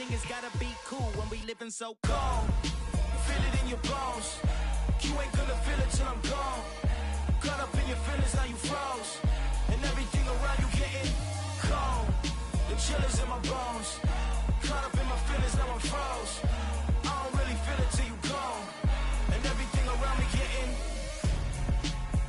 everything has gotta be cool when we living so cold. Feel it in your bones. You ain't gonna feel it till I'm gone. Caught up in your feelings, now you froze. And everything around you getting cold. The chillers in my bones. Caught up in my feelings, now I'm froze. I don't really feel it till you gone. And everything around me getting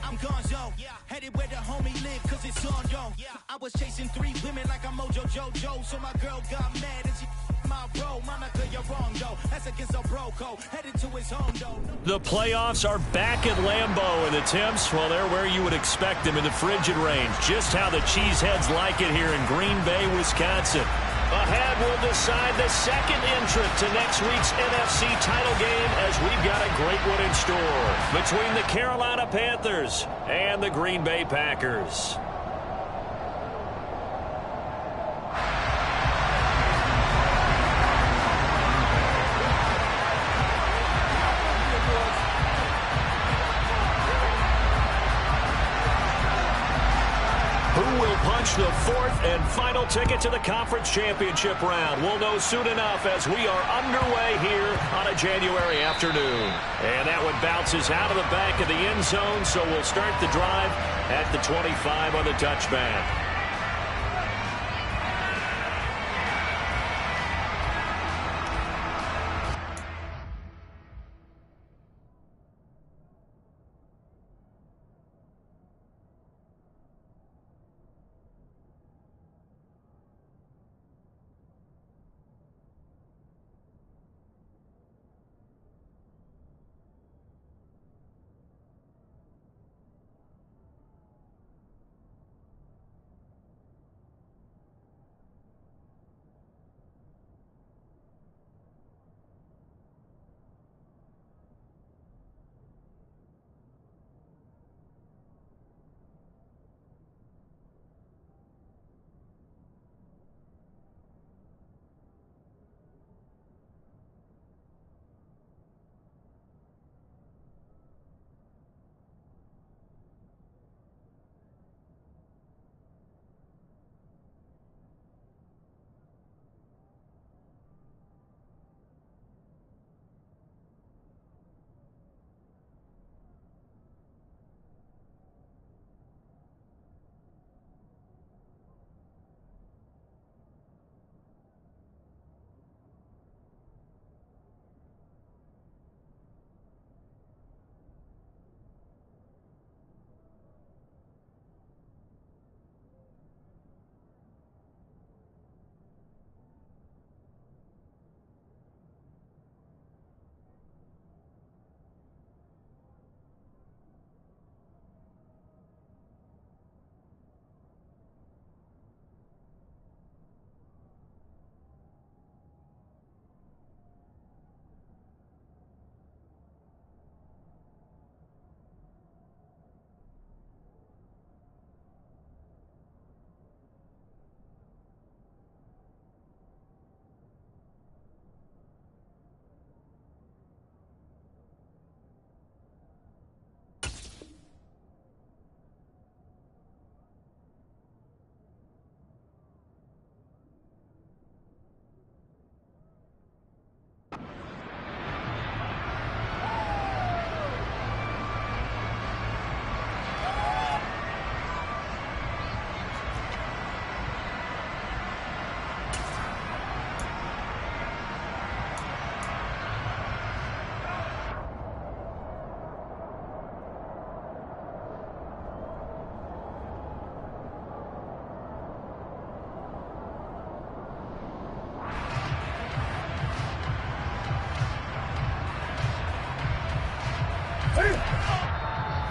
I'm gonzo, headed where the homie live, cause it's on, yo. I was chasing 3 women like I'm Mojo Jojo, so my girl got mad and she my bro. Monica, you're wrong, though. That's against a bro code. Headed to his home, though. The playoffs are back at Lambeau, and the temps, well, they're where you would expect them in the frigid range. Just how the Cheeseheads like it here in Green Bay, Wisconsin. Ahead, we'll decide the second entrant to next week's NFC title game as we've got a great one in store between the Carolina Panthers and the Green Bay Packers. The 4th and final ticket to the conference championship round. We'll know soon enough as we are underway here on a January afternoon. And that one bounces out of the back of the end zone, so we'll start the drive at the 25 on the touchback.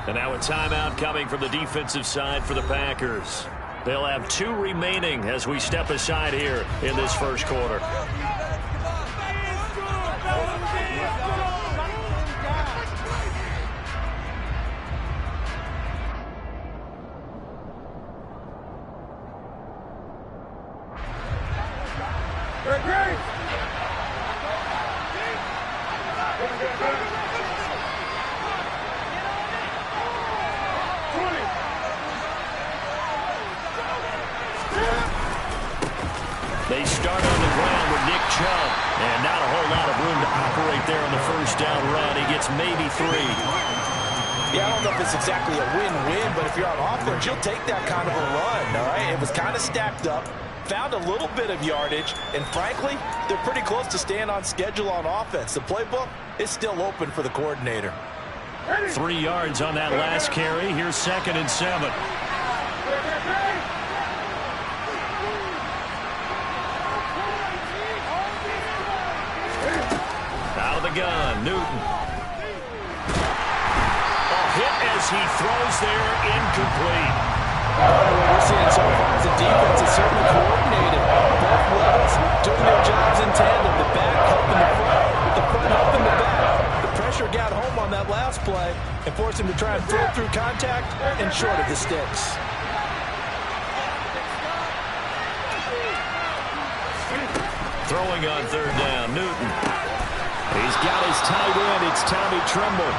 And now a timeout coming from the defensive side for the Packers. They'll have 2 remaining as we step aside here in this first quarter. They start on the ground with Nick Chubb. And not a whole lot of room to operate there on the first down run. He gets maybe 3. Yeah, I don't know if it's exactly a win-win, but if you're on offense, you'll take that kind of a run, all right? It was kind of stacked up, found a little bit of yardage, and frankly, they're pretty close to staying on schedule on offense. The playbook is still open for the coordinator. 3 yards on that last carry. Here's 2nd and 7. Out of the gun, Newton. A hit as he throws there, incomplete. What we're seeing so far is the defense is certainly coordinated. Both levels doing their jobs in tandem. The back helping the front helping the back. The pressure got home on that last play and forced him to try and throw through contact and short of the sticks. Throwing on 3rd down, Newton. He's got his tight end. It's Tommy Tremble.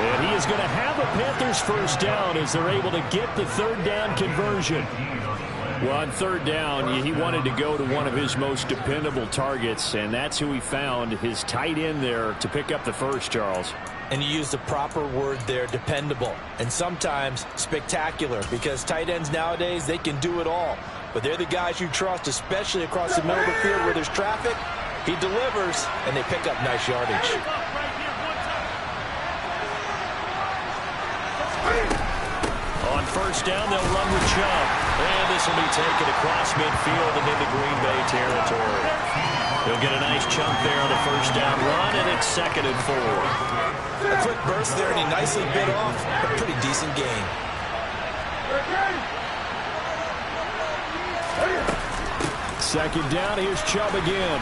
And he is going to have a Panthers first down as they're able to get the 3rd down conversion. Well, on 3rd down, he wanted to go to one of his most dependable targets, and that's who he found, his tight end there, to pick up the first, Charles. And you used the proper word there, dependable, and sometimes spectacular, because tight ends nowadays, they can do it all. But they're the guys you trust, especially across the middle of the field where there's traffic. He delivers, and they pick up nice yardage. On first down, they'll run with Chubb. And this will be taken across midfield and into Green Bay territory. He'll get a nice chunk there on the first down run, and it's 2nd and 4. A quick burst there, and he nicely bit off a pretty decent gain. Second down, here's Chubb again.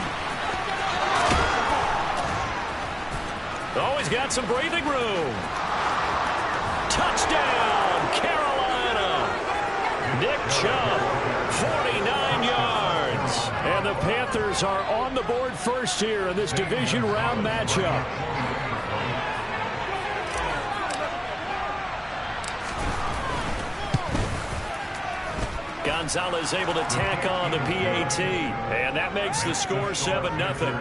Oh, he's got some breathing room. Touchdown, Carolina. Nick Chubb, 49 yards. And the Panthers are on the board first here in this division round matchup. Gonzalez able to tack on the PAT, and that makes the score 7-0.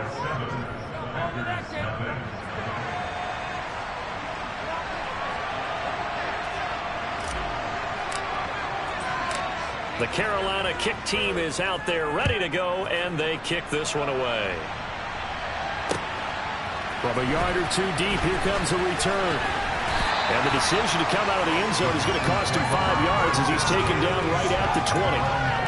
The Carolina kick team is out there ready to go, and they kick this one away. From a yard or 2 deep, here comes a return. And the decision to come out of the end zone is going to cost him 5 yards as he's taken down right at the 20.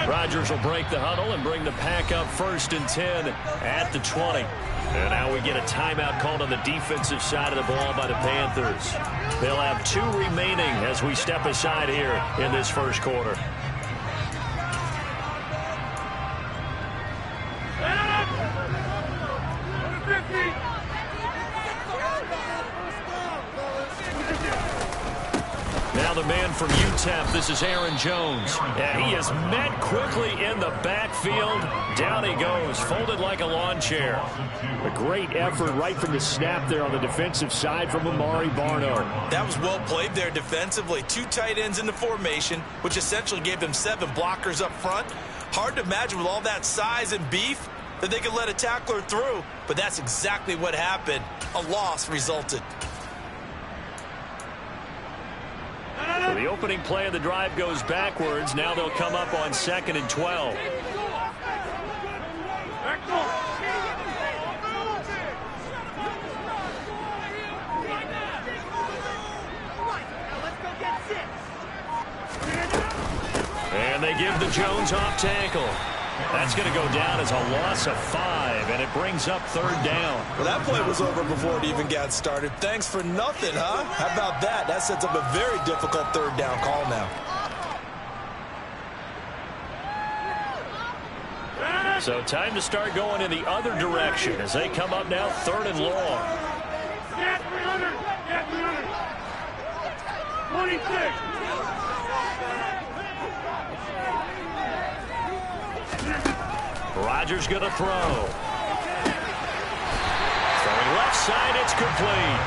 Rodgers will break the huddle and bring the pack up 1st and 10 at the 20. And now we get a timeout called on the defensive side of the ball by the Panthers. They'll have 2 remaining as we step aside here in this first quarter. Now the man from UTEP, this is Aaron Jones. And he is met quickly in the backfield. Down he goes, folded like a lawn chair. A great effort right from the snap there on the defensive side from Amari Barno. That was well played there defensively. 2 tight ends in the formation, which essentially gave them 7 blockers up front. Hard to imagine with all that size and beef that they could let a tackler through. But that's exactly what happened. A loss resulted. So the opening play of the drive goes backwards. Now they'll come up on 2nd and 12. And they give the Jones off tackle. That's going to go down as a loss of 5, and it brings up 3rd down. Well, that play was over before it even got started. Thanks for nothing, huh? How about that? That sets up a very difficult 3rd down call now. So time to start going in the other direction as they come up now 3rd and long. Rodgers going to throw. Throwing left side, it's complete.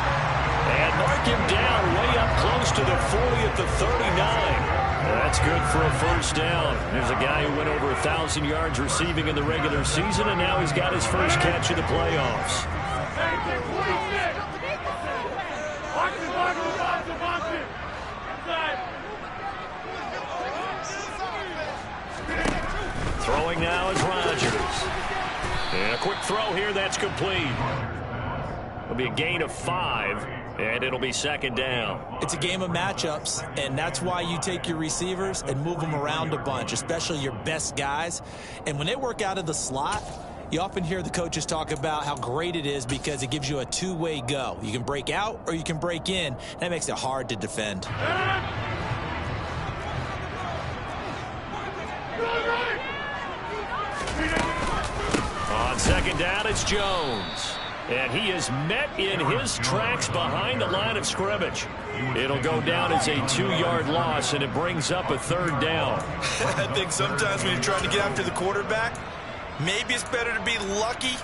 And mark him down way up close to the 40 at the 39. That's good for a first down. There's a guy who went over 1,000 yards receiving in the regular season, and now he's got his first catch in the playoffs. Throwing now is Rodgers. And a quick throw here, that's complete. It'll be a gain of 5, and it'll be second down. It's a game of matchups, and that's why you take your receivers and move them around a bunch, especially your best guys. And when they work out of the slot, you often hear the coaches talk about how great it is because it gives you a two-way go. You can break out or you can break in. That makes it hard to defend. On second down, it's Jones. And he is met in his tracks behind the line of scrimmage. It'll go down as a 2-yard loss, and it brings up a third down. I think sometimes when you're trying to get after the quarterback, maybe it's better to be lucky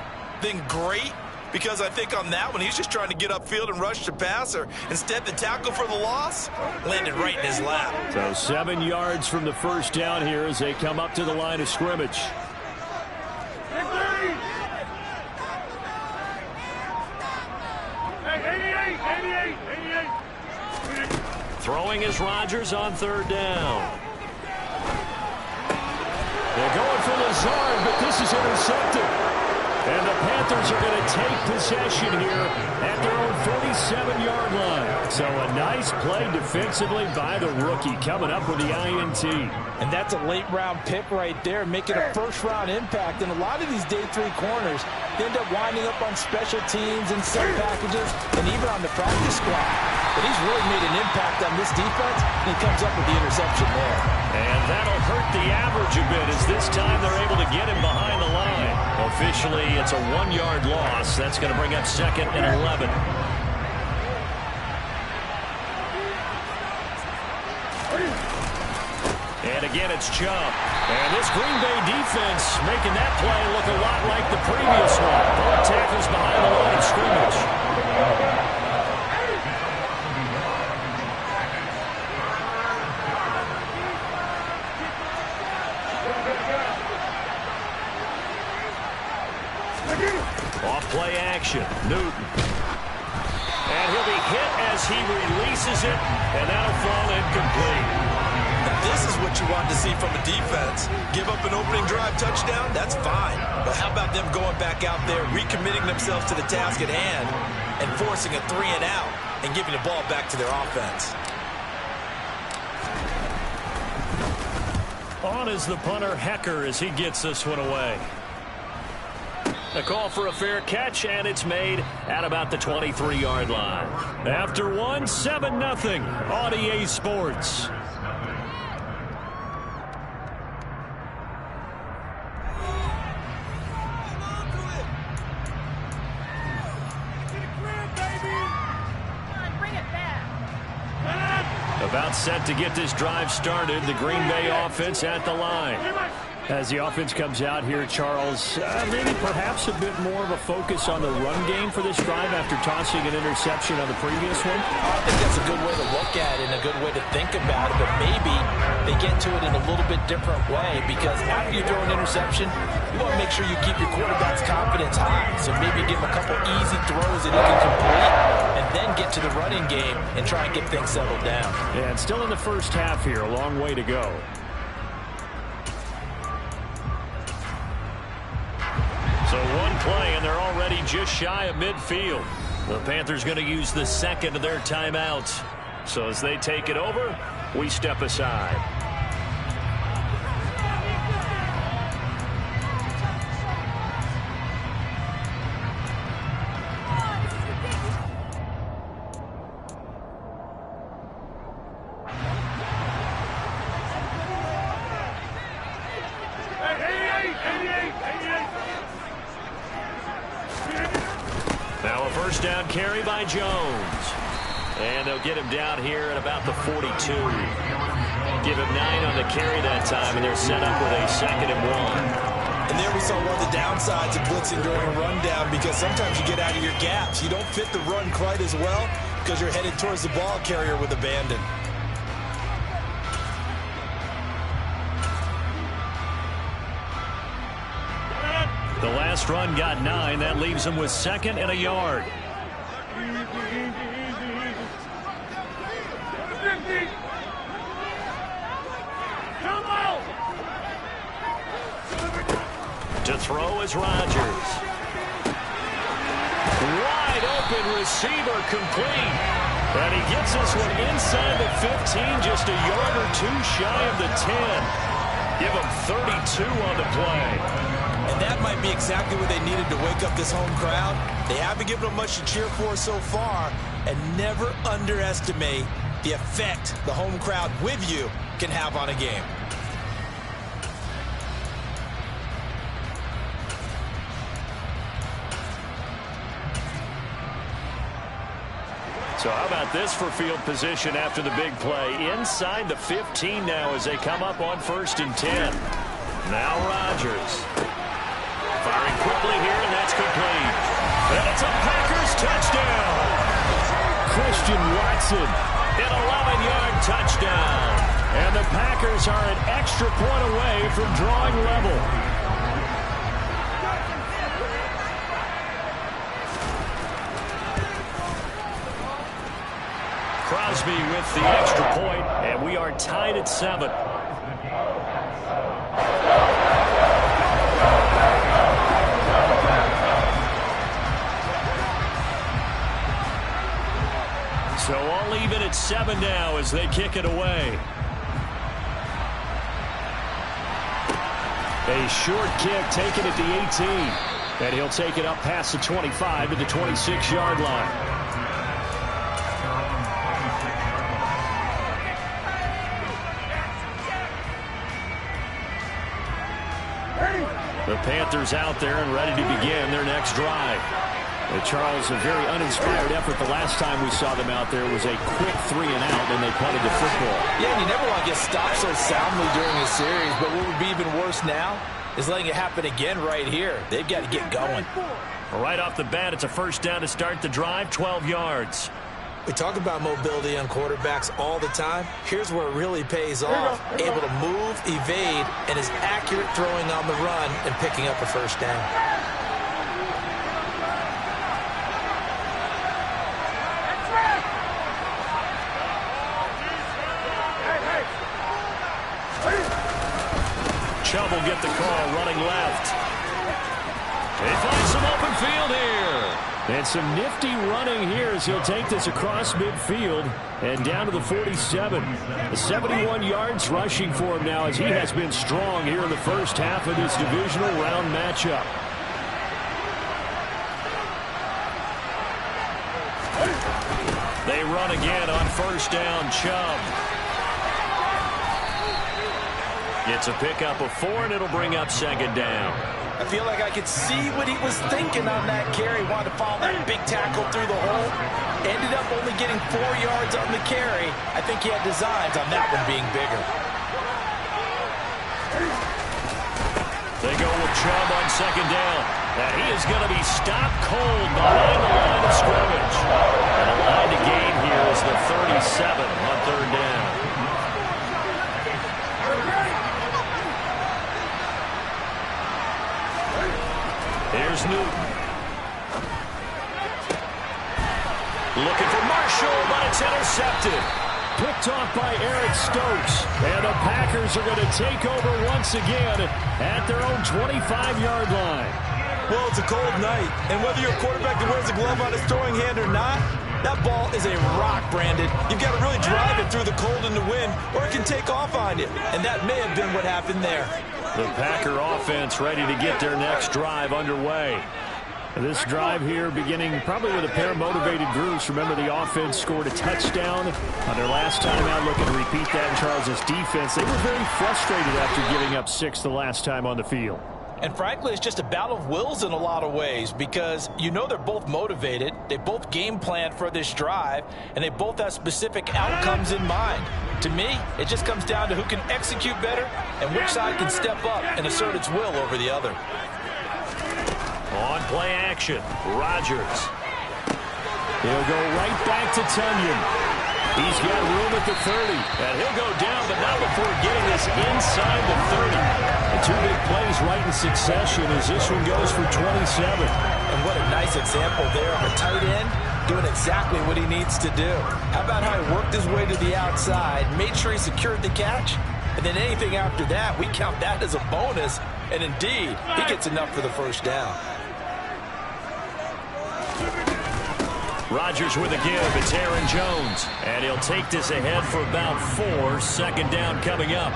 than great, because I think on that one, he's just trying to get upfield and rush the passer. Instead, the tackle for the loss landed right in his lap. So 7 yards from the first down here as they come up to the line of scrimmage. Throwing is Rodgers on third down. They're going for Lazard, but this is intercepted. And the Panthers are going to take possession here at their own 47-yard line. So a nice play defensively by the rookie, coming up with the INT. And that's a late-round pick right there, making a first-round impact. And a lot of these day 3 corners end up winding up on special teams and set packages and even on the practice squad. But he's really made an impact on this defense, and he comes up with the interception there. And that'll hurt the average a bit, as this time they're able to get him behind the line. Officially, it's a 1-yard loss. That's going to bring up second and 11. And again, it's Chubb. And this Green Bay defense making that play look a lot like the previous one. Both tackles behind the line of scrimmage. Off-play action, Newton. And he'll be hit as he releases it, and that'll fall incomplete. Now, this is what you want to see from a defense. Give up an opening drive touchdown, that's fine. But how about them going back out there, recommitting themselves to the task at hand, and forcing a 3-and-out, and giving the ball back to their offense? On is the punter, Hecker, as he gets this one away. A call for a fair catch, and it's made at about the 23-yard line. After one, 7-0 on EA Sports. About set to get this drive started, the Green Bay offense at the line. As the offense comes out here, Charles, maybe perhaps a bit more of a focus on the run game for this drive after tossing an interception on the previous one? I think that's a good way to look at it and a good way to think about it, but maybe they get to it in a little bit different way, because after you throw an interception, you want to make sure you keep your quarterback's confidence high. So maybe give him a couple easy throws that he can complete, and then get to the running game and try and get things settled down. Yeah, and still in the first half here, a long way to go. So one play, and they're already just shy of midfield. The Panthers going to use the second of their timeouts. So as they take it over, we step aside. Now a first down carry by Jones. And they'll get him down here at about the 42. Give him 9 on the carry that time, and they're set up with a 2nd and 1. And there we saw one of the downsides of blitzing during a rundown, because sometimes you get out of your gaps. You don't fit the run quite as well because you're headed towards the ball carrier with abandon. The last run got 9. That leaves him with 2nd and a yard. To throw is Rodgers. Wide open receiver, complete. And he gets this one inside the 15, just a yard or 2 shy of the 10. Give him 32 on the play. And that might be exactly what they needed to wake up this home crowd. They haven't given them much to cheer for so far. And never underestimate the effect the home crowd with you can have on a game. So how about this for field position after the big play? Inside the 15 now as they come up on 1st and 10. Now Rodgers. Firing quickly here, and that's complete. And it's a Packers touchdown. Christian Watson, an 11-yard touchdown. And the Packers are an extra point away from drawing level. Crosby with the extra point, and we are tied at 7. So all even at 7 now as they kick it away. A short kick taken at the 18. And he'll take it up past the 25 to the 26-yard line. The Panthers out there and ready to begin their next drive. Charles, a very uninspired effort the last time we saw them out there was a quick 3 and out, and they punted the football. Yeah, and you never want to get stopped so soundly during a series, but what would be even worse now is letting it happen again right here. They've got to get going. Right off the bat, it's a 1st down to start the drive, 12 yards. We talk about mobility on quarterbacks all the time. Here's where it really pays off. Able to move, evade, and is accurate throwing on the run and picking up a 1st down. Chubb will get the call running left. They find some open field here. And some nifty running here as he'll take this across midfield and down to the 47. 71 yards rushing for him now as he has been strong here in the first half of this divisional round matchup. They run again on 1st down. Chubb gets a pickup of 4, and it'll bring up 2nd down. I feel like I could see what he was thinking on that carry. Wanted to follow that big tackle through the hole. Ended up only getting 4 yards on the carry. I think he had designs on that one being bigger. They go with Chubb on 2nd down. And he is going to be stopped cold behind the line of scrimmage. And the line to gain here is the 37 on 3rd down. Here's Newton. Looking for Marshall, but it's intercepted. Picked off by Eric Stokes. And the Packers are going to take over once again at their own 25-yard line. Well, it's a cold night, and whether you're a quarterback that wears a glove on his throwing hand or not, that ball is a rock, Brandon. You've got to really drive it through the cold and the wind, or it can take off on you. And that may have been what happened there. The Packer offense ready to get their next drive underway. This drive here beginning probably with a pair of motivated groups. Remember, the offense scored a touchdown on their last time out. Looking to repeat that in Charles' defense. They were very frustrated after giving up 6 the last time on the field. And frankly, it's just a battle of wills in a lot of ways because you know they're both motivated, they both game plan for this drive, and they both have specific outcomes in mind. To me, it just comes down to who can execute better and which side can step up and assert its will over the other. On play action, Rodgers. He'll go right back to Tunyon. He's got room at the 30, and he'll go down, but not before getting this inside the 30. And two big plays right in succession as this one goes for 27. And what a nice example there of a tight end doing exactly what he needs to do. How about how he worked his way to the outside, made sure he secured the catch, and then anything after that, we count that as a bonus, and indeed, he gets enough for the first down. Rodgers with a give. It's Aaron Jones. And he'll take this ahead for about 4. Second down coming up.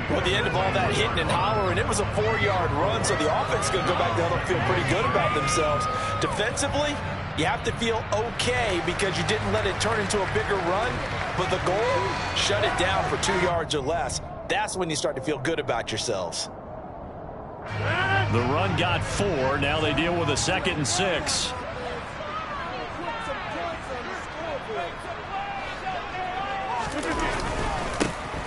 Well, at the end of all that hitting and hollering, it was a 4-yard run, so the offense is going to go back down and feel pretty good about themselves. Defensively, you have to feel okay because you didn't let it turn into a bigger run, but the goal, shut it down for 2 yards or less. That's when you start to feel good about yourselves. The run got 4. Now they deal with a 2nd and 6.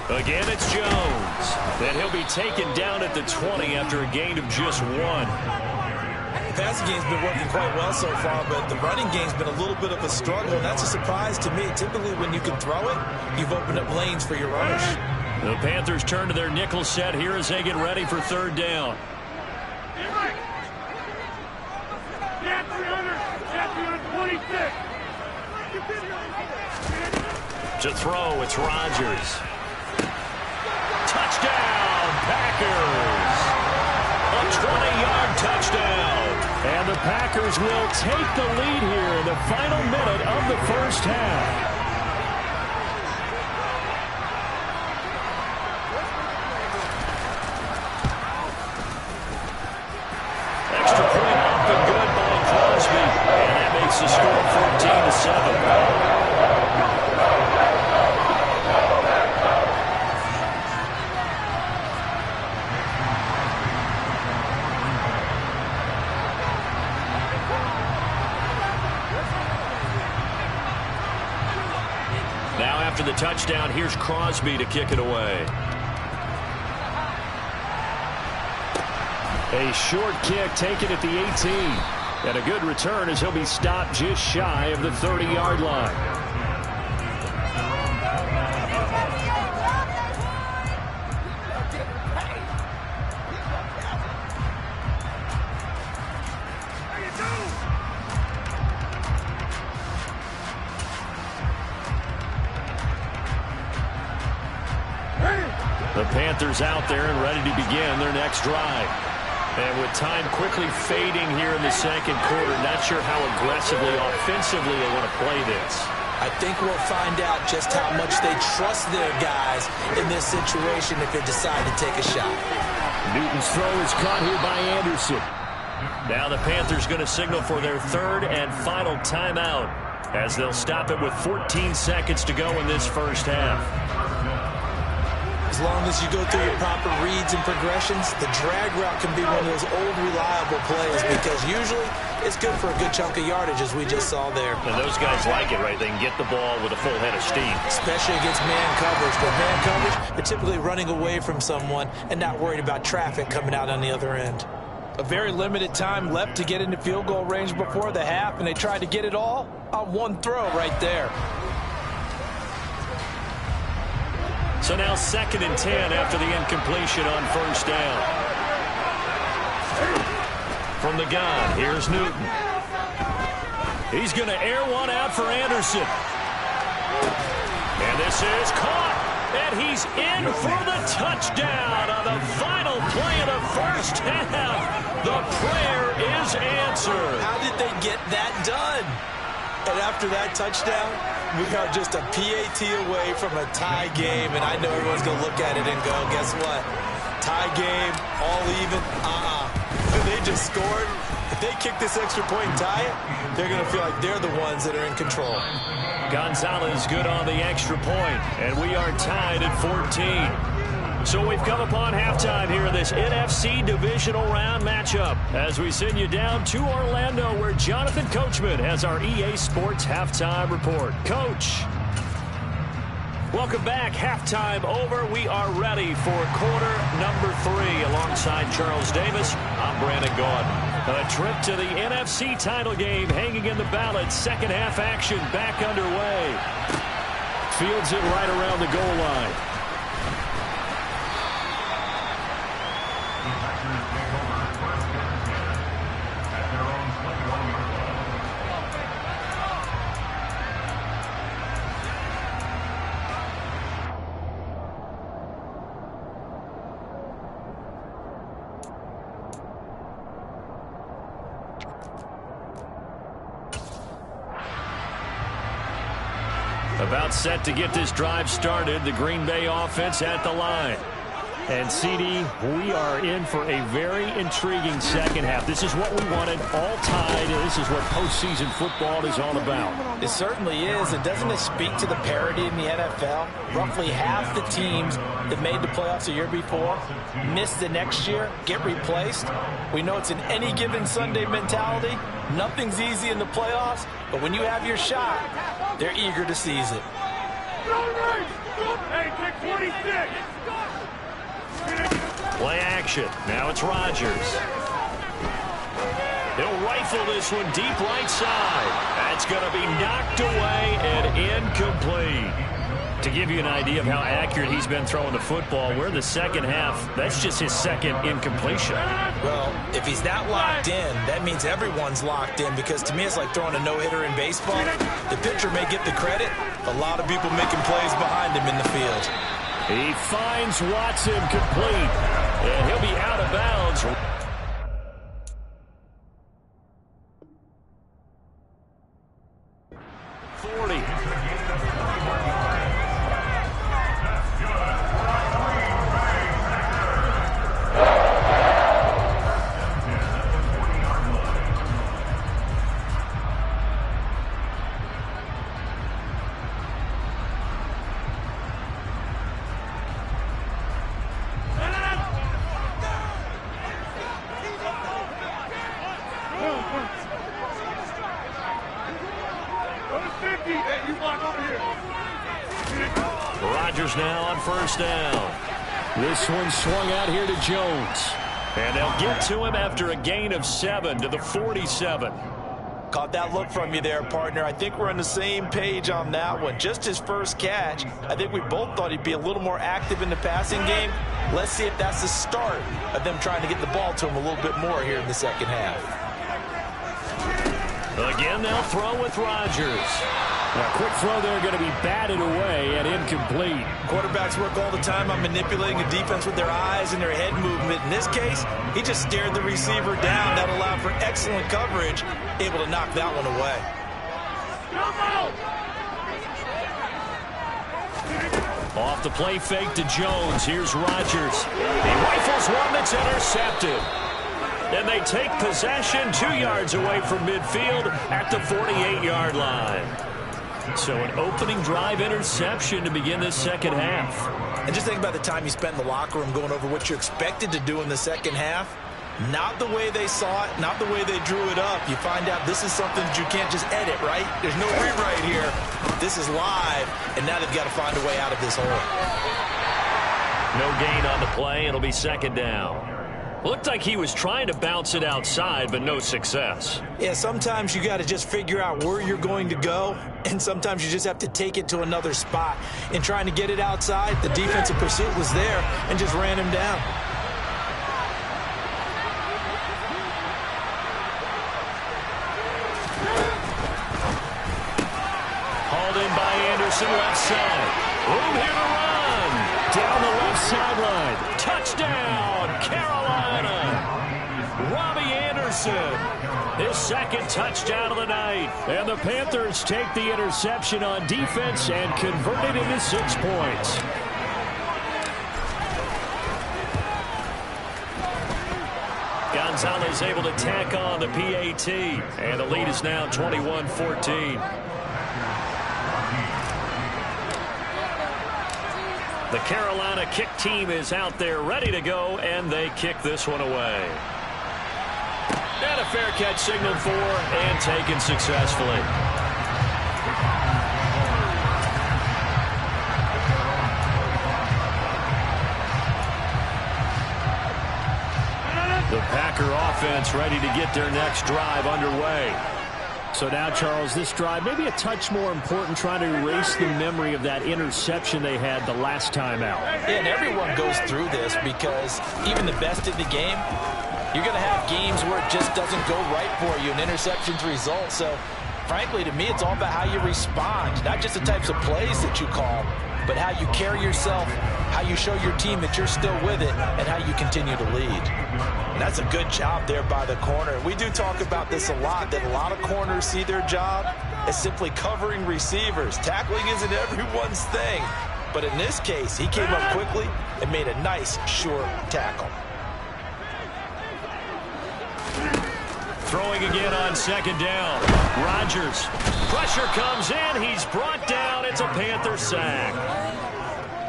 Again, it's Jones. Then he'll be taken down at the 20 after a gain of just 1. The passing game's been working quite well so far, but the running game's been a little bit of a struggle, and that's a surprise to me. Typically, when you can throw it, you've opened up lanes for your runners. The Panthers turn to their nickel set here as they get ready for 3rd down. To throw, it's Rodgers. Touchdown, Packers! A 20-yard touchdown. And the Packers will take the lead here in the final minute of the first half. Extra point up and good by Crosby. And that makes the score 14-7. Now after the touchdown, here's Crosby to kick it away. A short kick taken at the 18. And a good return as he'll be stopped just shy of the 30-yard line. The Panthers out there and ready to begin their next drive. And with time quickly fading here in the second quarter, not sure how aggressively, offensively they want to play this. I think we'll find out just how much they trust their guys in this situation if they decide to take a shot. Newton's throw is caught here by Anderson. Now the Panthers going to signal for their 3rd and final timeout as they'll stop it with 14 seconds to go in this first half. As long as you go through your proper reads and progressions, the drag route can be one of those old reliable plays because usually it's good for a good chunk of yardage as we just saw there. And those guys like it, right? They can get the ball with a full head of steam. Especially against man coverage. With man coverage, they're typically running away from someone and not worried about traffic coming out on the other end. A very limited time left to get into field goal range before the half, and they tried to get it all on one throw right there. So now 2nd and 10 after the incompletion on first down. From the gun, here's Newton. He's going to air one out for Anderson. And this is caught. And he's in for the touchdown on the final play of the first half. The prayer is answered. How did they get that done? And after that touchdown, we are just a PAT away from a tie game, and I know everyone's going to look at it and go, guess what? Tie game, all even, They just scored. If they kick this extra point and tie it, they're going to feel like they're the ones that are in control. Gonzalez good on the extra point, and we are tied at 14. So we've come upon halftime here in this NFC divisional round matchup as we send you down to Orlando where Jonathan Coachman has our EA Sports halftime report. Coach. Welcome back. Halftime over. We are ready for quarter number 3 alongside Charles Davis. I'm Brandon Gaudin. A trip to the NFC title game hanging in the balance. Second half action back underway. Fields it right around the goal line. About set to get this drive started. The Green Bay offense at the line. And, CD, we are in for a very intriguing second half. This is what we wanted, all tied. This is what postseason football is all about. It certainly is. And doesn't it speak to the parity in the NFL? Roughly half the teams that made the playoffs a year before miss the next year, get replaced. We know it's an any given Sunday mentality. Nothing's easy in the playoffs, but when you have your shot, they're eager to seize it. Hey, take 26. Play action. Now it's Rodgers. He'll rifle this one deep right side. That's going to be knocked away and incomplete. To give you an idea of how accurate he's been throwing the football, we're in the second half. That's just his second incompletion. Well, if he's not locked in, that means everyone's locked in, because to me it's like throwing a no-hitter in baseball. The pitcher may get the credit. A lot of people making plays behind him in the field. He finds Watson complete, and he'll be out of bounds. Rodgers now on first down. This one swung out here to Jones. And they'll get to him after a gain of 7 to the 47. Caught that look from you there, partner. I think we're on the same page on that one. Just his first catch. I think we both thought he'd be a little more active in the passing game. Let's see if that's the start of them trying to get the ball to him a little bit more here in the second half. Again, they'll throw with Rodgers. A quick throw there going to be batted away and incomplete. Quarterbacks work all the time on manipulating a defense with their eyes and their head movement. In this case, he just stared the receiver down. That allowed for excellent coverage, able to knock that one away. Off the play fake to Jones. Here's Rodgers. He rifles one that's intercepted. And they take possession 2 yards away from midfield at the 48-yard line. So an opening drive interception to begin this second half. And just think about the time you spent in the locker room going over what you expected to do in the second half. Not the way they saw it, not the way they drew it up. You find out this is something that you can't just edit, right? There's no rewrite here. This is live, and now they've got to find a way out of this hole. No gain on the play. It'll be second down. Looked like he was trying to bounce it outside, but no success. Yeah, sometimes you got to just figure out where you're going to go, and sometimes you just have to take it to another spot. In trying to get it outside, the defensive pursuit was there and just ran him down. Hauled in by Anderson, left side. Room here to run. Down the left sideline. Touchdown, Carolina. Robbie Anderson, his second touchdown of the night. And the Panthers take the interception on defense and convert it into 6 points. Gonzalez able to tack on the PAT. And the lead is now 21-14. The Carolina kick team is out there ready to go, and they kick this one away. And a fair catch signaled for and taken successfully. The Packer offense ready to get their next drive underway. So now, Charles, this drive maybe a touch more important, trying to erase the memory of that interception they had the last time out. Yeah, and everyone goes through this because even the best in the game, you're going to have games where it just doesn't go right for you, and interceptions result. So, frankly, to me, it's all about how you respond, not just the types of plays that you call, but how you carry yourself, how you show your team that you're still with it, and how you continue to lead. And that's a good job there by the corner. We do talk about this a lot, that a lot of corners see their job as simply covering receivers. Tackling isn't everyone's thing. But in this case, he came up quickly and made a nice, sure tackle. Throwing again on second down. Rodgers. Pressure comes in. He's brought down. It's a Panther sack.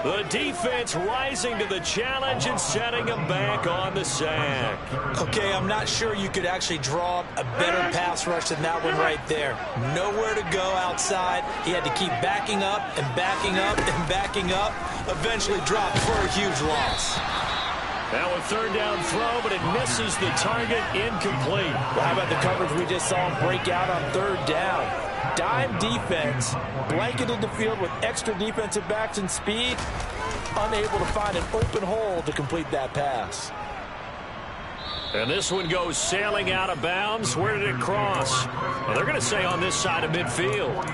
The defense rising to the challenge and setting him back on the sack. Okay, I'm not sure you could actually draw a better pass rush than that one right there. Nowhere to go outside. He had to keep backing up and backing up and backing up. Eventually dropped for a huge loss. Now a third down throw, but it misses the target, incomplete. Well, how about the coverage we just saw him break out on third down? Dime defense, blanketed the field with extra defensive backs and speed, unable to find an open hole to complete that pass. And this one goes sailing out of bounds. Where did it cross? Well, they're going to say on this side of midfield.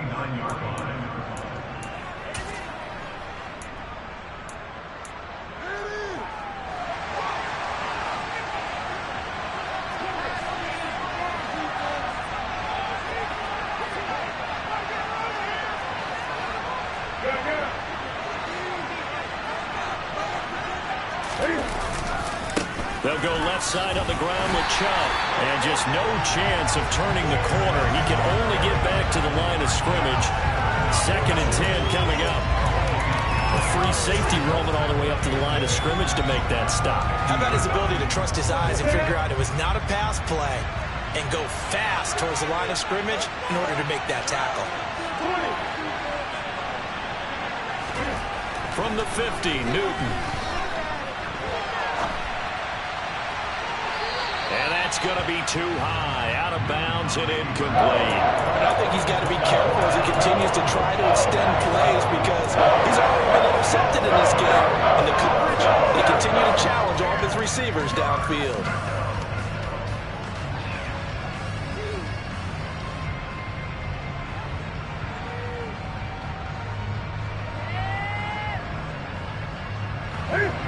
They'll go left side on the ground with Chubb. And just no chance of turning the corner. He can only get back to the line of scrimmage. 2nd and 10 coming up. A free safety roaming all the way up to the line of scrimmage to make that stop. How about his ability to trust his eyes and figure out it was not a pass play and go fast towards the line of scrimmage in order to make that tackle. From the 50, Newton. And that's going to be too high, out of bounds and incomplete. And I think he's got to be careful as he continues to try to extend plays because he's already been intercepted in this game. And the coverage, they continue to challenge all of his receivers downfield.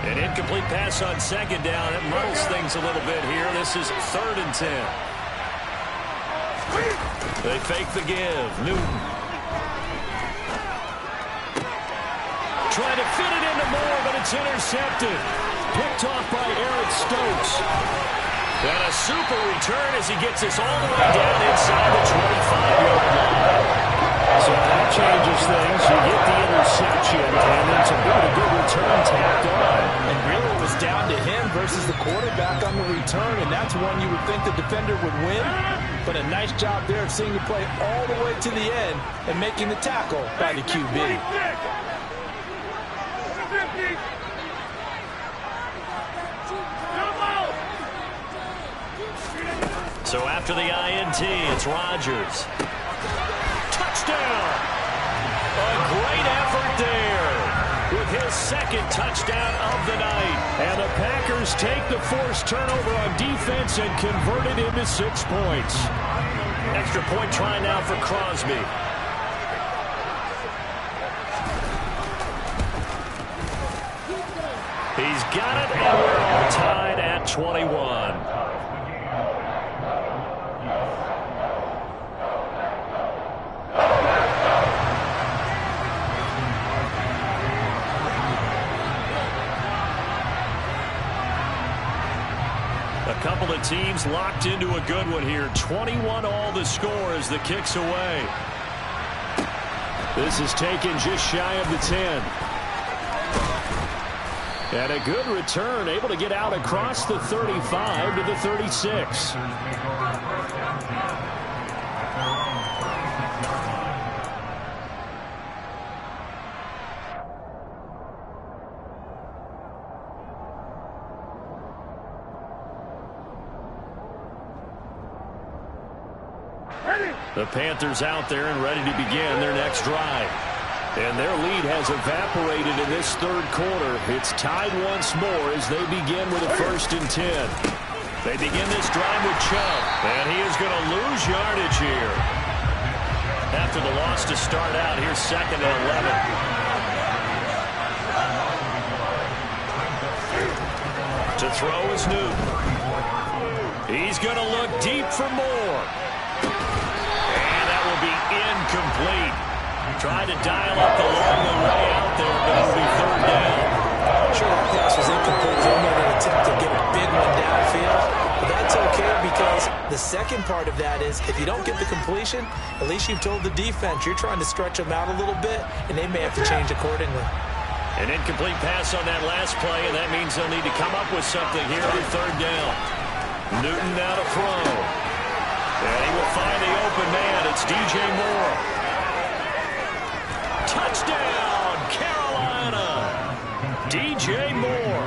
An incomplete pass on second down. It muddles things a little bit here. This is 3rd and 10. They fake the give. Newton. Trying to fit it into Moore, but it's intercepted. Picked off by Eric Stokes. And a super return as he gets us all the way down inside the 25-yard line. So that changes things. You get the interception, and then some really good return tacked on. And really it was down to him versus the quarterback on the return, and that's one you would think the defender would win. But a nice job there of seeing the play all the way to the end and making the tackle by the QB. So after the INT, it's Rodgers. Touchdown! A great effort there with his 2nd touchdown of the night. And the Packers take the forced turnover on defense and convert it into 6 points. Extra point try now for Crosby. He's got it, and we're all tied at 21. A couple of teams locked into a good one here. 21 all the score as the kick's away. This is taken just shy of the 10. And a good return, able to get out across the 35 to the 36. The Panthers out there and ready to begin their next drive. And their lead has evaporated in this third quarter. It's tied once more as they begin with a 1st and 10. They begin this drive with Chubb, and he is going to lose yardage here. After the loss to start out, here's 2nd and 11. To throw is Newton. He's going to look deep for more. And that will be incomplete. Trying to dial up the long way out there, but it'll be 3rd down. Sure, that pass was incomplete. They made an attempt to get a big one downfield. But that's okay because the second part of that is if you don't get the completion, at least you've told the defense you're trying to stretch them out a little bit, and they may have to change accordingly. An incomplete pass on that last play, and that means they'll need to come up with something here on 3rd down. Newton now to throw. And he will find the open man. It's DJ Moore. Touchdown, Carolina. DJ Moore,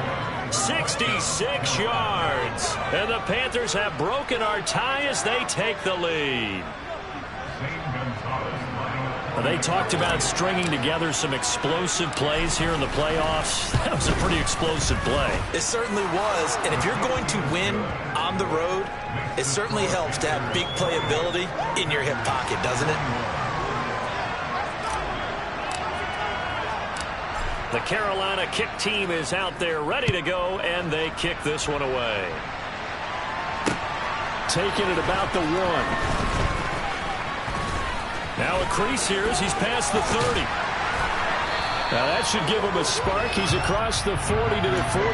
66 yards. And the Panthers have broken our tie as they take the lead. They talked about stringing together some explosive plays here in the playoffs. That was a pretty explosive play. It certainly was. And if you're going to win on the road, it certainly helps to have big playability in your hip pocket, doesn't it? The Carolina kick team is out there ready to go, and they kick this one away. Taking it about the 1. Now a crease here as he's past the 30. Now that should give him a spark. He's across the 40 to the 43.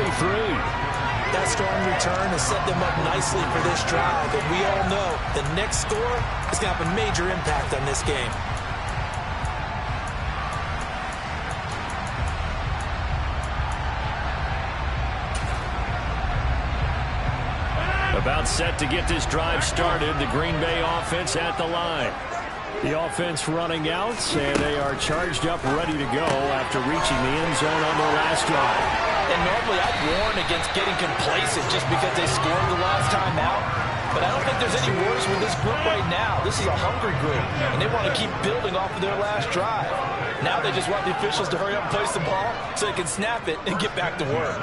That strong return has set them up nicely for this drive, and we all know the next score is going to have a major impact on this game. About set to get this drive started. The Green Bay offense at the line. The offense running out, and they are charged up, ready to go after reaching the end zone on their last drive. And normally I'd warn against getting complacent just because they scored the last time out. But I don't think there's any worse with this group right now. This is a hungry group, and they want to keep building off of their last drive. Now they just want the officials to hurry up and place the ball so they can snap it and get back to work.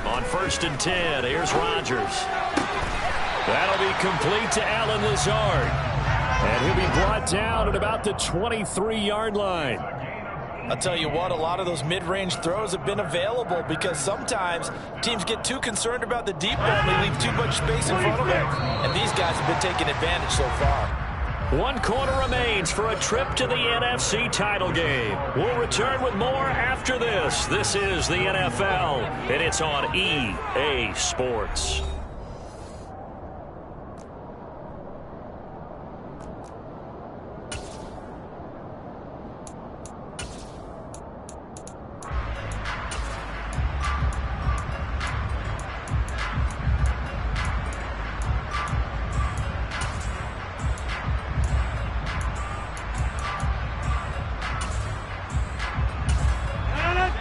On 1st and 10, here's Rodgers. That'll be complete to Allen Lazard. And he'll be brought down at about the 23-yard line. I'll tell you what, a lot of those mid-range throws have been available because sometimes teams get too concerned about the deep ball and they leave too much space in front of them. And these guys have been taking advantage so far. 1 quarter remains for a trip to the NFC title game. We'll return with more after this. This is the NFL, and it's on EA Sports.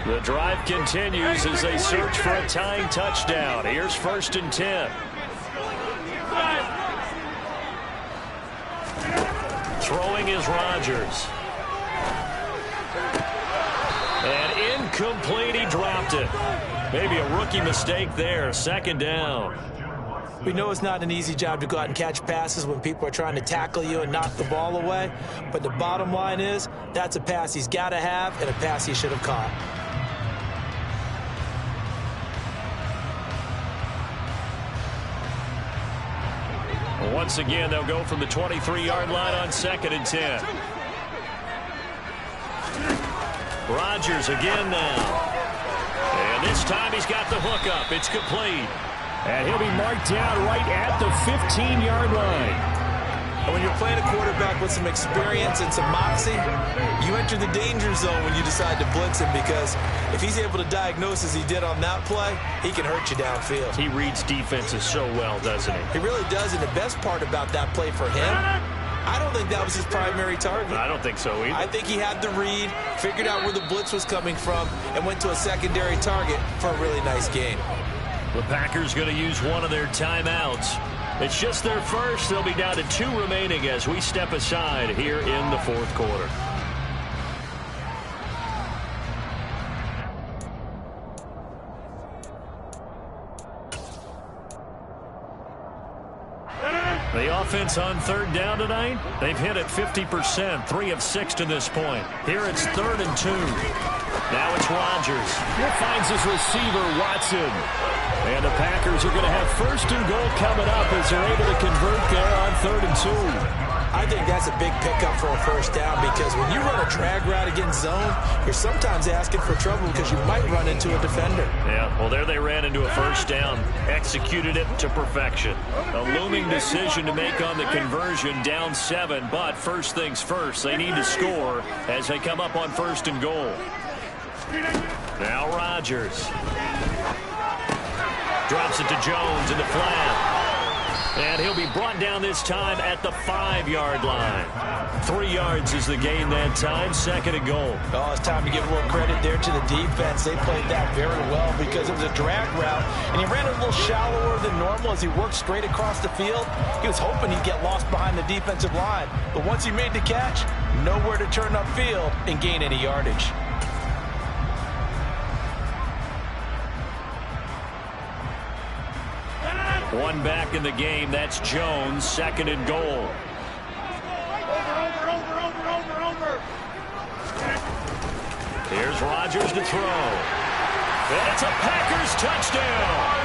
The drive continues as they search for a tying touchdown. Here's 1st and 10. Throwing is Rodgers. And incomplete, he dropped it. Maybe a rookie mistake there, 2nd down. We know it's not an easy job to go out and catch passes when people are trying to tackle you and knock the ball away. But the bottom line is, that's a pass he's got to have and a pass he should have caught. Once again, they'll go from the 23-yard line on 2nd and 10. Rodgers again now. And this time he's got the hookup. It's complete. And he'll be marked down right at the 15-yard line. And when you're playing a quarterback with some experience and some moxie, you enter the danger zone when you decide to blitz him, because if he's able to diagnose as he did on that play, he can hurt you downfield. He reads defenses so well, doesn't he? He really does, and the best part about that play for him, I don't think that was his primary target. I don't think so either. I think he had the read, figured out where the blitz was coming from, and went to a secondary target for a really nice game. The Packers going to use one of their timeouts. It's just their first. They'll be down to 2 remaining as we step aside here in the fourth quarter. The offense on third down tonight, they've hit it 50%, 3 of 6 to this point. Here it's 3rd and 2. Now it's Rodgers. He finds his receiver, Watson. And the Packers are going to have 1st and goal coming up as they're able to convert there on 3rd and 2. I think that's a big pickup for a first down, because when you run a drag route against zone, you're sometimes asking for trouble because you might run into a defender. Yeah, well, there they ran into a first down, executed it to perfection. A looming decision to make on the conversion, down 7, but first things first, they need to score as they come up on 1st and goal. Now Rodgers. Drops it to Jones in the flat. And he'll be brought down this time at the 5-yard line. 3 yards is the gain that time, 2nd and goal. Oh, it's time to give a little credit there to the defense. They played that very well because it was a drag route, and he ran it a little shallower than normal as he worked straight across the field. He was hoping he'd get lost behind the defensive line, but once he made the catch, nowhere to turn upfield and gain any yardage. One back in the game. That's Jones, 2nd and goal. Here's Rodgers to throw. And it's a Packers touchdown.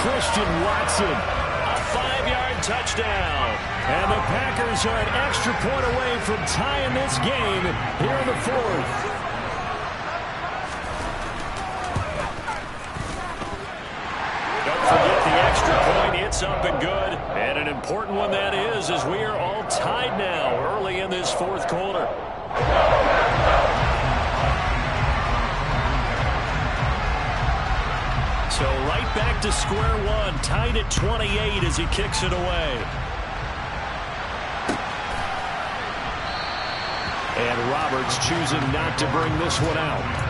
Christian Watson, a 5-yard touchdown. And the Packers are an extra point away from tying this game here in the 4th. Forget the extra point. It's up and good. And an important one that is, as we are all tied now early in this 4th quarter. So right back to square one, tied at 28 as he kicks it away. And Roberts choosing not to bring this one out.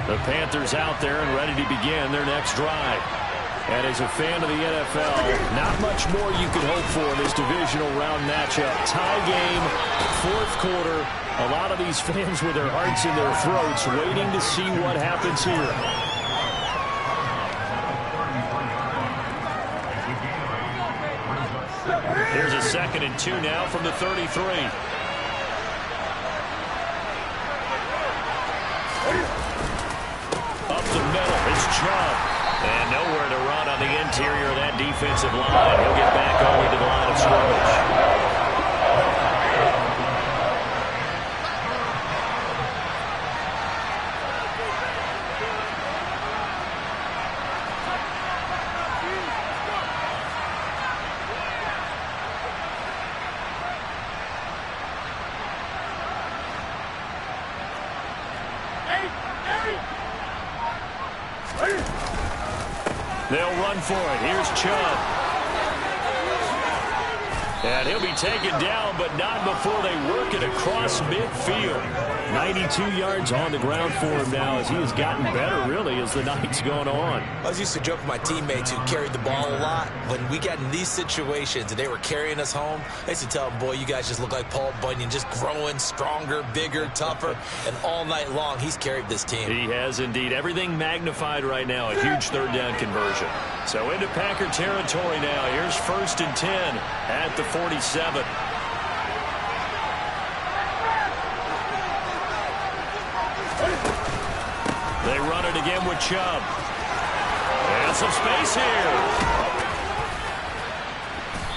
The Panthers out there and ready to begin their next drive. And as a fan of the NFL, not much more you could hope for in this divisional round matchup. Tie game, 4th quarter. A lot of these fans with their hearts in their throats waiting to see what happens here. Here's a 2nd and 2 now from the 33. Up the middle, it's Chubb. And nowhere to run on the interior of that defensive line. He'll get back only to the line of scrimmage. They'll run for it. Here's Chubb. And he'll be taken down, but not before they work it across midfield. 92 yards on the ground for him now as he has gotten better, really, as the night's going on. I was used to joke with my teammates who carried the ball a lot. When we got in these situations and they were carrying us home, I used to tell them, boy, you guys just look like Paul Bunyan, just growing stronger, bigger, tougher. And all night long, he's carried this team. He has indeed. Everything magnified right now. A huge 3rd down conversion. So into Packer territory now. Here's 1st and 10 at the 47. They run it again with Chubb. And some space here.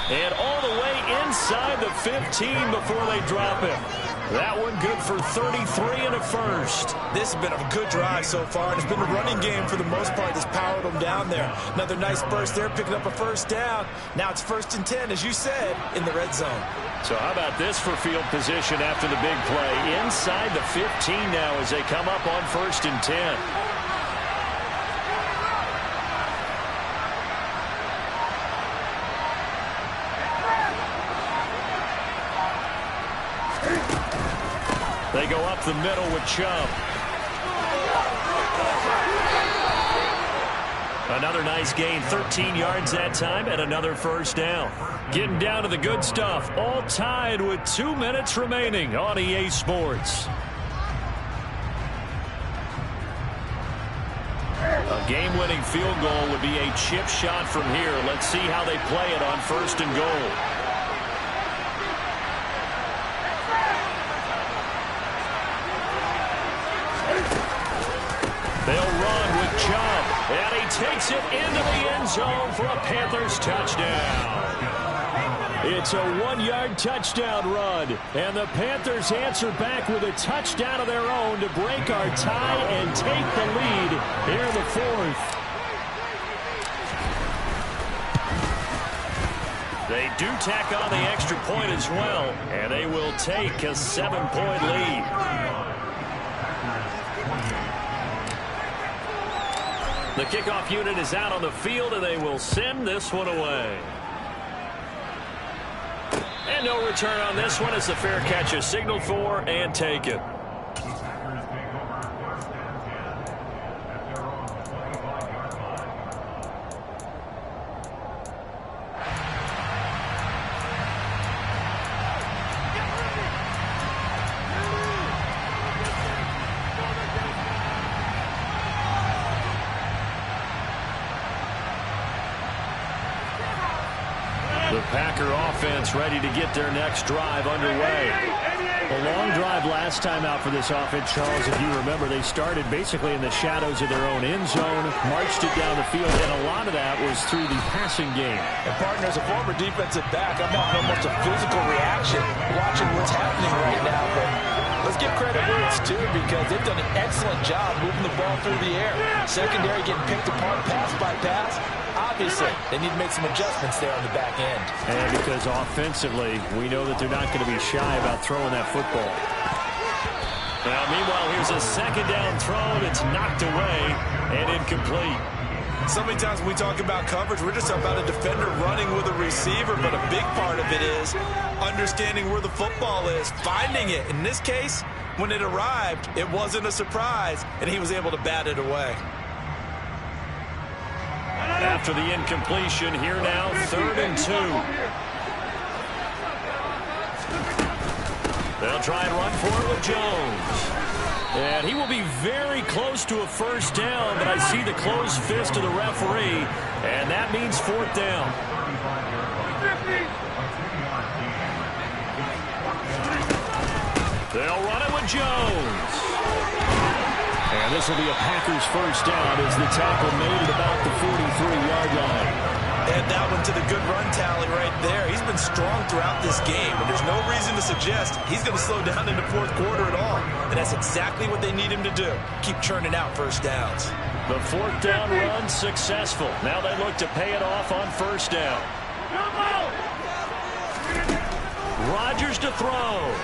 And all the way inside the 15 before they drop him. That one good for 33 and a first. This has been a good drive so far, and it's been a running game for the most part that's powered them down there. Another nice burst there, picking up a first down. Now it's 1st and 10, as you said, in the red zone. So how about this for field position after the big play? Inside the 15 now as they come up on 1st and 10. They go up the middle with Chubb. Another nice gain, 13 yards that time, and another first down. Getting down to the good stuff, all tied with 2 minutes remaining on EA Sports. A game-winning field goal would be a chip shot from here. Let's see how they play it on 1st and goal. They'll run with Chubb, and he takes it into the end zone for a Panthers touchdown. It's a 1-yard touchdown run, and the Panthers answer back with a touchdown of their own to break our tie and take the lead here in the 4th. They do tack on the extra point as well, and they will take a 7-point lead. The kickoff unit is out on the field, and they will send this one away. And no return on this one as the fair catch is signaled for and taken. The Packer offense ready to get their next drive underway. A long drive last time out for this offense, Charles. If you remember, they started basically in the shadows of their own end zone, marched it down the field, and a lot of that was through the passing game. And partner, as a former defensive back, I'm having almost a physical reaction watching what's happening right now. But let's give credit where it's due, because they've done an excellent job moving the ball through the air. Secondary getting picked apart pass by pass. Obviously, they need to make some adjustments there on the back end. And because offensively, we know that they're not going to be shy about throwing that football. Now, meanwhile, here's a 2nd down throw that's knocked away and incomplete. So many times when we talk about coverage, we're just talking about a defender running with a receiver, but a big part of it is understanding where the football is, finding it. In this case, when it arrived, it wasn't a surprise, and he was able to bat it away. After the incompletion, here now, 3rd and 2. They'll try and run for it with Jones. And he will be very close to a first down, but I see the closed fist of the referee, and that means 4th down. They'll run it with Jones. And this will be a Packers first down as the tackle made at about the 43-yard line. And that one to the good run tally right there. He's been strong throughout this game, and there's no reason to suggest he's going to slow down in the 4th quarter at all. And that's exactly what they need him to do. Keep churning out first downs. The 4th down run successful. Now they look to pay it off on 1st down. Rodgers to throw.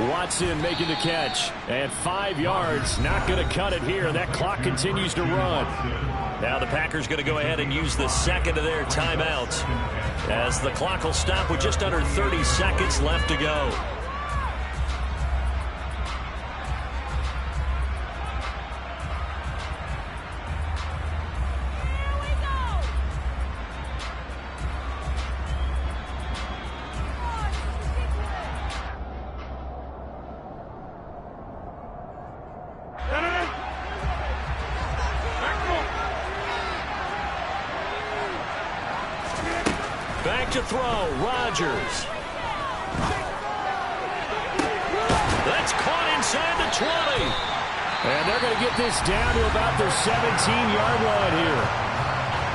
Watson making the catch at 5 yards. Not going to cut it here. That clock continues to run. Now the Packers going to go ahead and use the 2nd of their timeouts, as the clock will stop with just under 30 seconds left to go. Back to throw, Rodgers. That's caught inside the 20. And they're going to get this down to about their 17-yard line here.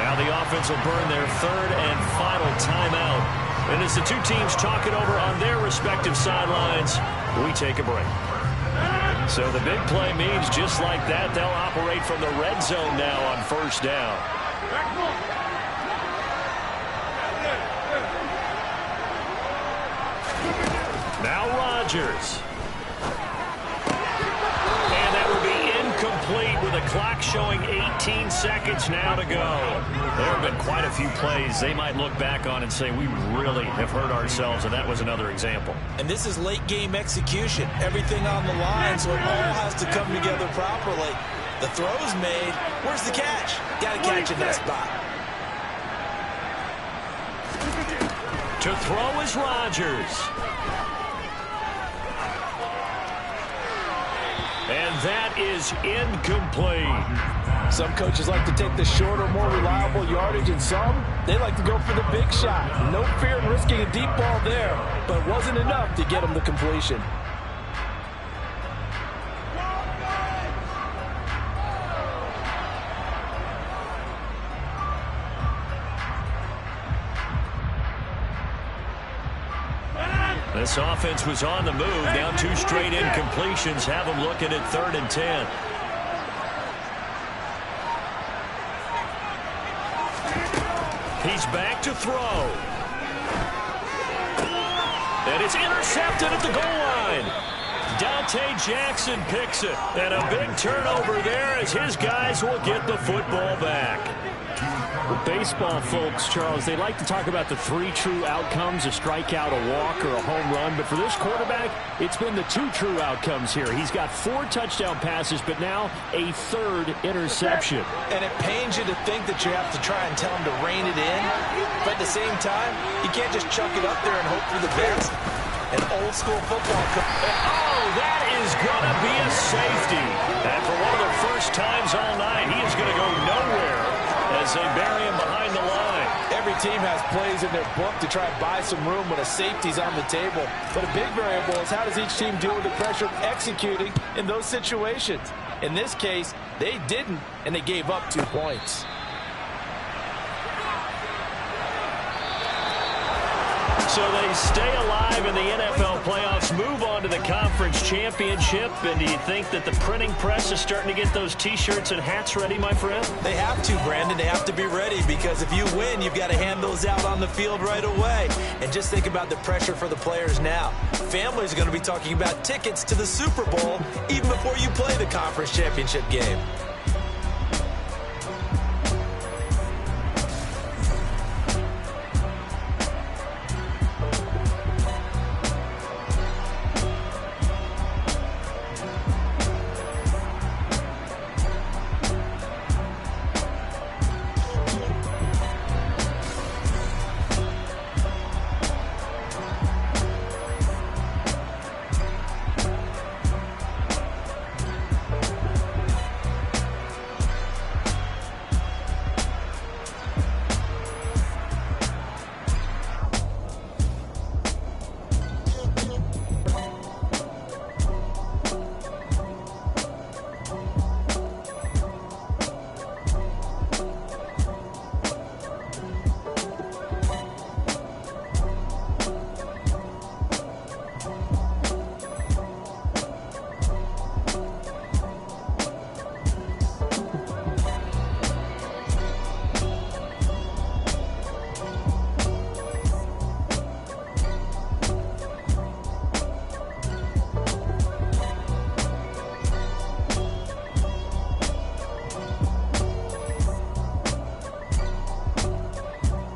Now the offense will burn their third and final timeout. And as the two teams talk it over on their respective sidelines, we take a break. So the big play means just like that, they'll operate from the red zone now on first down. Now Rodgers. And that will be incomplete with a clock showing 18 seconds now to go. There have been quite a few plays they might look back on and say, we really have hurt ourselves, and that was another example. And this is late game execution. Everything on the line, so it all has to come together properly. The throw's made. Where's the catch? Got to catch in that spot. To throw is Rodgers. And that is incomplete. Some coaches like to take the shorter, more reliable yardage, and some, they like to go for the big shot. No fear in risking a deep ball there, but it wasn't enough to get them the completion. This offense was on the move. Now two straight incompletions have them looking at 3rd and 10. He's back to throw. And it's intercepted at the goal line. Dante Jackson picks it. And a big turnover there as his guys will get the football back. With baseball folks, Charles, they like to talk about the 3 true outcomes, a strikeout, a walk, or a home run. But for this quarterback, it's been the 2 true outcomes here. He's got 4 touchdown passes, but now a 3rd interception. And it pains you to think that you have to try and tell him to rein it in. But at the same time, you can't just chuck it up there and hope for the best. An old school football coach. Oh, that is going to be a safety. And for one of the first times all night, he is going to go nowhere as they bury him behind the line. Every team has plays in their book to try and buy some room when a safety's on the table. But a big variable is how does each team deal with the pressure of executing in those situations. In this case, they didn't, and they gave up 2 points. So they stay alive in the NFL playoffs, move on to the conference championship. And do you think that the printing press is starting to get those T-shirts and hats ready, my friend? They have to, Brandon. They have to be ready because if you win, you've got to hand those out on the field right away. And just think about the pressure for the players now. Families are going to be talking about tickets to the Super Bowl even before you play the conference championship game.